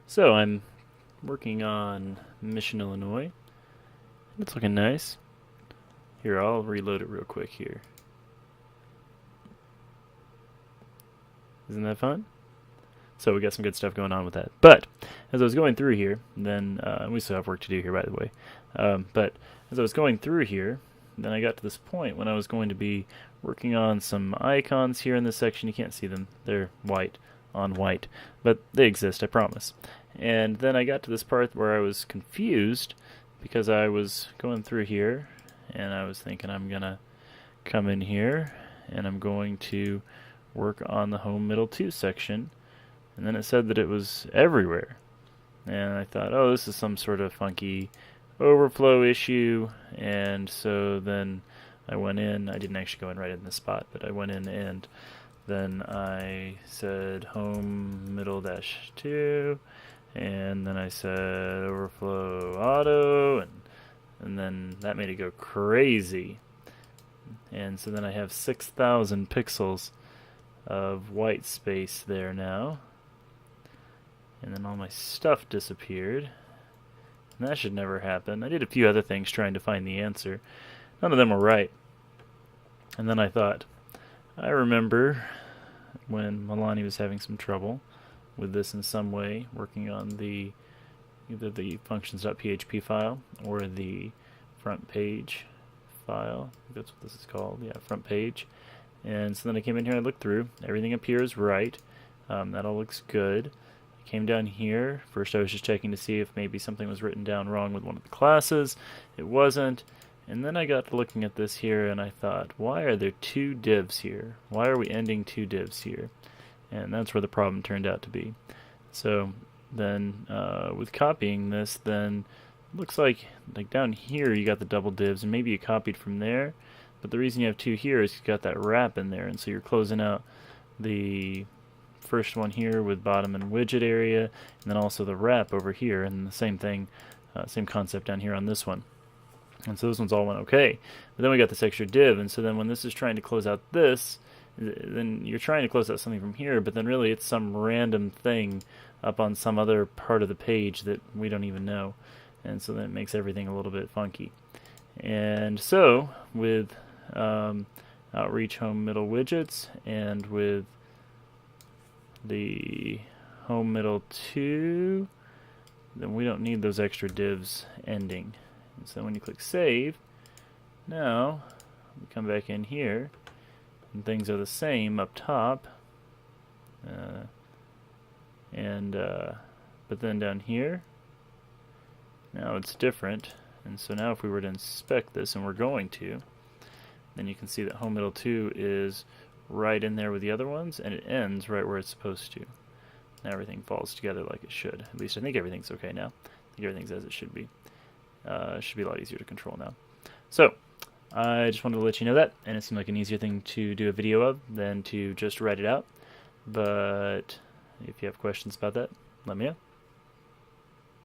So I'm working on Mission, Illinois. It's looking nice. Here, I'll reload it real quick here. Isn't that fun? So we got some good stuff going on with that. But as I was going through here, then we still have work to do here, by the way. But as I was going through here, then I got to this point when I was going to be working on some icons here in this section. You can't see them; they're white on white, but they exist, I promise. And then I got to this part where I was confused because I was going through here, and I was thinking I'm gonna come in here, and I'm going to work on the home middle 2 section. And then it said that it was everywhere. And I thought, oh, this is some sort of funky overflow issue. And so then I went in. I didn't actually go in right in this spot, but I went in and then I said home middle dash 2. And then I said overflow auto. And then that made it go crazy. And so then I have 6,000 pixels of white space there now. And then all my stuff disappeared. And that should never happen. I did a few other things trying to find the answer. None of them were right. And then I thought, I remember when Milani was having some trouble with this in some way, working on either the functions.php file or the front page file. I think that's what this is called. Yeah, front page. And so then I came in here and I looked through. Everything appears right. That all looks good. Came down here. First I was just checking to see if maybe something was written down wrong with one of the classes. It wasn't. And then I got to looking at this here and I thought, why are there 2 divs here? Why are we ending 2 divs here? And that's where the problem turned out to be. So then with copying this, then it looks like down here you got the double divs and maybe you copied from there. But the reason you have 2 here is you've got that wrap in there, and so you're closing out the first one here with bottom and widget area, and then also the wrap over here, and the same thing, same concept down here on this one. And so this one's all went okay. But then we got this extra div, and so then when this is trying to close out this, then you're trying to close out something from here, but then really it's some random thing up on some other part of the page that we don't even know. And so then it makes everything a little bit funky. And so with outreach home middle widgets and with the home middle 2, then we don't need those extra divs ending. And so when you click save, now we come back in here and things are the same up top, but then down here now it's different. And so now if we were to inspect this, and we're going to, then you can see that home middle 2 is right in there with the other ones, and it ends right where it's supposed to. Now everything falls together like it should. At least I think everything's okay now. I think everything's as it should be. It should be a lot easier to control now. So I just wanted to let you know that, and it seemed like an easier thing to do a video of than to just write it out. But if you have questions about that, let me know.